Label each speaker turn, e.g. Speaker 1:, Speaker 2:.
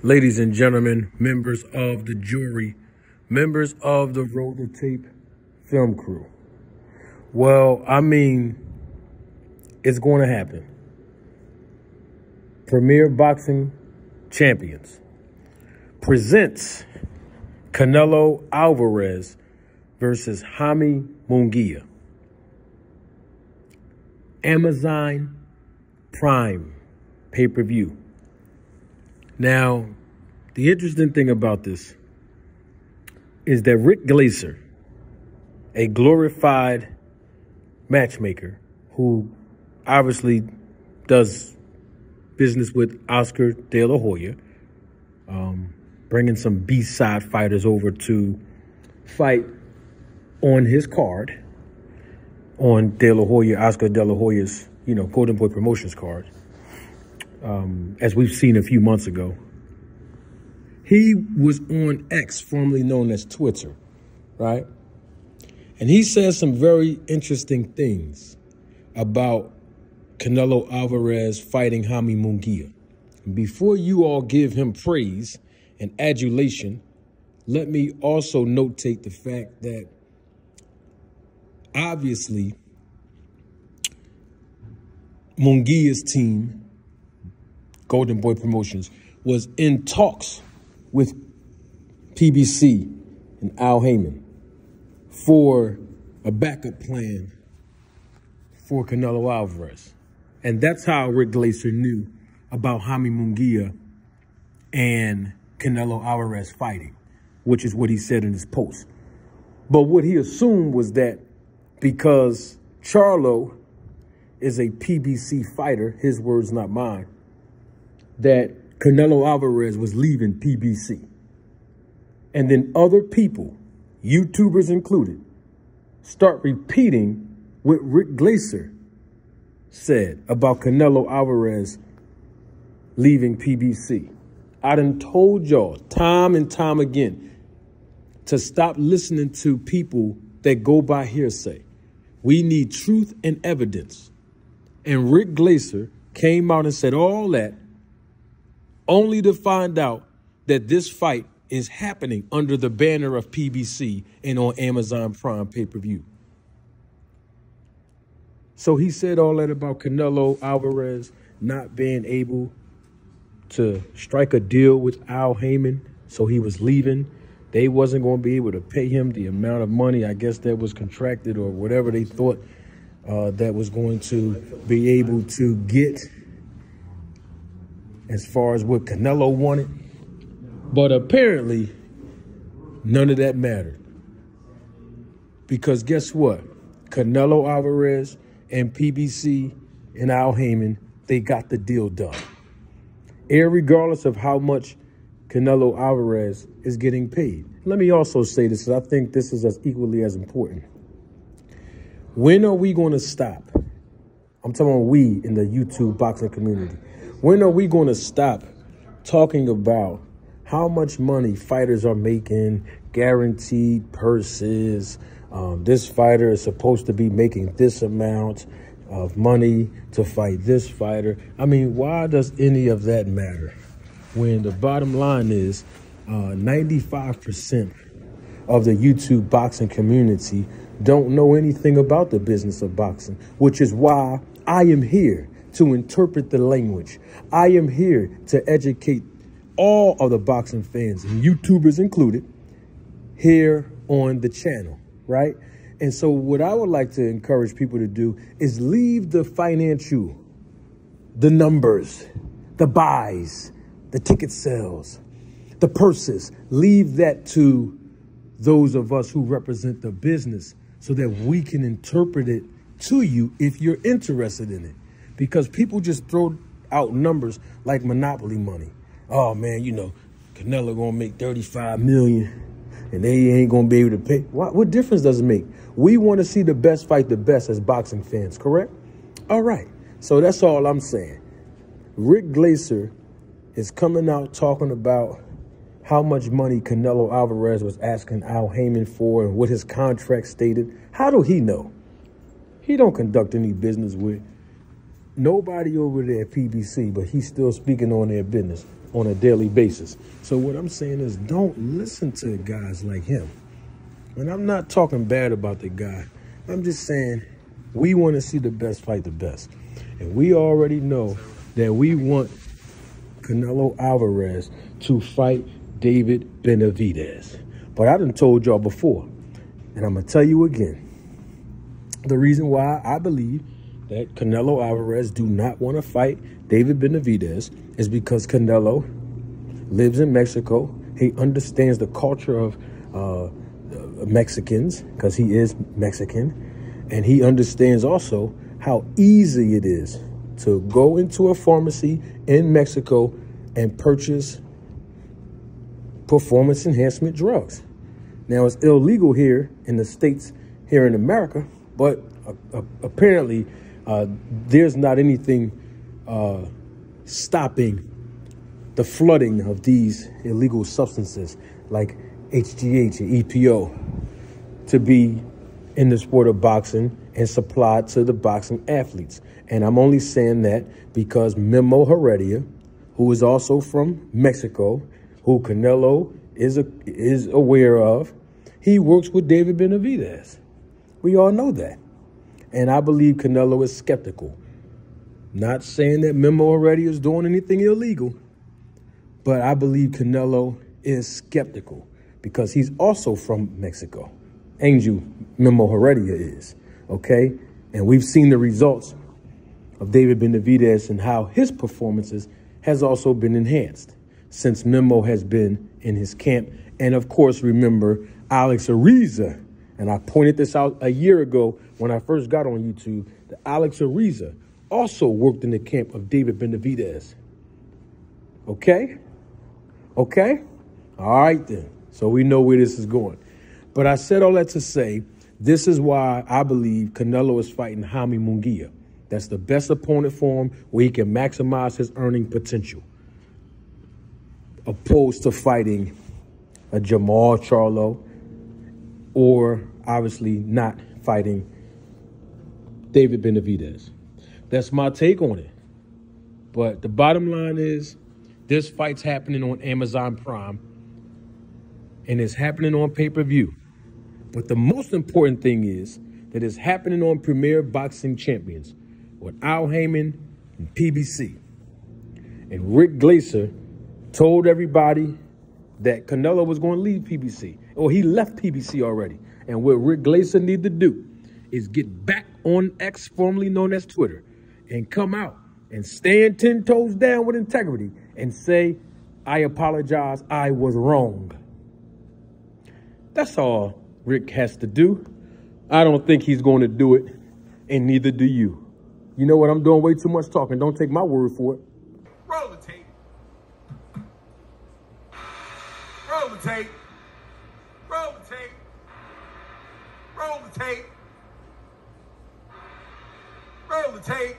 Speaker 1: Ladies and gentlemen, members of the jury, members of the Roll the Tape film crew. Well, I mean, it's going to happen. Premier Boxing Champions presents Canelo Alvarez versus Jaime Munguia. Amazon Prime pay-per-view. Now, the interesting thing about this is that Rick Glaser, a glorified matchmaker who obviously does business with Oscar De La Hoya, bringing some B-side fighters over to fight on his card, on De La Hoya, Oscar De La Hoya's, Golden Boy Promotions card, as we've seen a few months ago. He was on X, formerly known as Twitter, right? And he said some very interesting things about Canelo Alvarez fighting Jaime Munguia. Before you all give him praise and adulation, let me also notate the fact that obviously Munguia's team, Golden Boy Promotions, was in talks with PBC and Al Heyman for a backup plan for Canelo Alvarez. And that's how Rick Glaser knew about Jaime Munguia and Canelo Alvarez fighting, which is what he said in his post. But what he assumed was that because Charlo is a PBC fighter, his words, not mine, that Canelo Alvarez was leaving PBC. And then other people, YouTubers included, start repeating what Rick Glaser said about Canelo Alvarez leaving PBC. I done told y'all time and time again to stop listening to people that go by hearsay. We need truth and evidence. And Rick Glaser came out and said all that only to find out that this fight is happening under the banner of PBC and on Amazon Prime pay-per-view. So he said all that about Canelo Alvarez not being able to strike a deal with Al Heyman, so he was leaving. They wasn't going to be able to pay him the amount of money, I guess, that was contracted or whatever they thought that was going to be able to get as far as what Canelo wanted. But apparently, none of that mattered. Because guess what? Canelo Alvarez and PBC and Al Heyman, they got the deal done. Irregardless of how much Canelo Alvarez is getting paid. Let me also say this, because I think this is as equally as important. When are we going to stop? I'm talking about we in the YouTube boxing community. When are we going to stop talking about how much money fighters are making, guaranteed purses? This fighter is supposed to be making this amount of money to fight this fighter. I mean, why does any of that matter? When the bottom line is 95% of the YouTube boxing community don't know anything about the business of boxing, which is why I am here to interpret the language. I am here to educate all of the boxing fans, and YouTubers included, here on the channel, right? And so what I would like to encourage people to do is leave the financial, the numbers, the buys, the ticket sales, the purses. Leave that to those of us who represent the business so that we can interpret it to you if you're interested in it. Because people just throw out numbers like monopoly money. Oh, man, Canelo going to make $35 million and they ain't going to be able to pay. What difference does it make? We want to see the best fight the best as boxing fans, correct? All right. So that's all I'm saying. Rick Glaser is coming out talking about how much money Canelo Alvarez was asking Al Heyman for and what his contract stated. How do he know? He don't conduct any business with nobody over there at PBC, but he's still speaking on their business on a daily basis. So what I'm saying is, don't listen to guys like him. And I'm not talking bad about the guy. I'm just saying we want to see the best fight the best. And we already know that we want Canelo Alvarez to fight David Benavidez. But I done told y'all before, and I'm going to tell you again, the reason why I believe that Canelo Alvarez do not want to fight David Benavidez is because Canelo lives in Mexico. He understands the culture of Mexicans because he is Mexican. And he understands also how easy it is to go into a pharmacy in Mexico and purchase performance enhancement drugs. Now, it's illegal here in the States, here in America, but apparently there's not anything stopping the flooding of these illegal substances like HGH and EPO to be in the sport of boxing and supplied to the boxing athletes. And I'm only saying that because Mimoza Heredia, who is also from Mexico, who Canelo is aware of, he works with David Benavidez. We all know that. And I believe Canelo is skeptical. Not saying that Mimoza Heredia is doing anything illegal, but I believe Canelo is skeptical because he's also from Mexico. Angel Mimoza Heredia is, okay? And we've seen the results of David Benavidez and how his performances has also been enhanced since Mimo has been in his camp. And of course, remember Alex Ariza, and I pointed this out a year ago when I first got on YouTube, that Alex Ariza also worked in the camp of David Benavidez. Okay? Okay? All right then. So we know where this is going. But I said all that to say, this is why I believe Canelo is fighting Jaime Munguia. That's the best opponent for him where he can maximize his earning potential, opposed to fighting a Jamal Charlo or obviously not fighting David Benavidez. That's my take on it. But the bottom line is this fight's happening on Amazon Prime and it's happening on pay-per-view. But the most important thing is that it's happening on Premier Boxing Champions with Al Heyman and PBC. And Rick Glaser told everybody that Canelo was going to leave PBC. Or he left PBC already. And what Rick Glaser need to do is get back on X, formerly known as Twitter, and come out and stand 10 toes down with integrity and say, I apologize, I was wrong. That's all Rick has to do. I don't think he's going to do it, and neither do you. You know what? I'm doing way too much talking. Don't take my word for it.
Speaker 2: Roll the tape. Roll the tape. Roll the tape. Roll the tape. Roll the tape.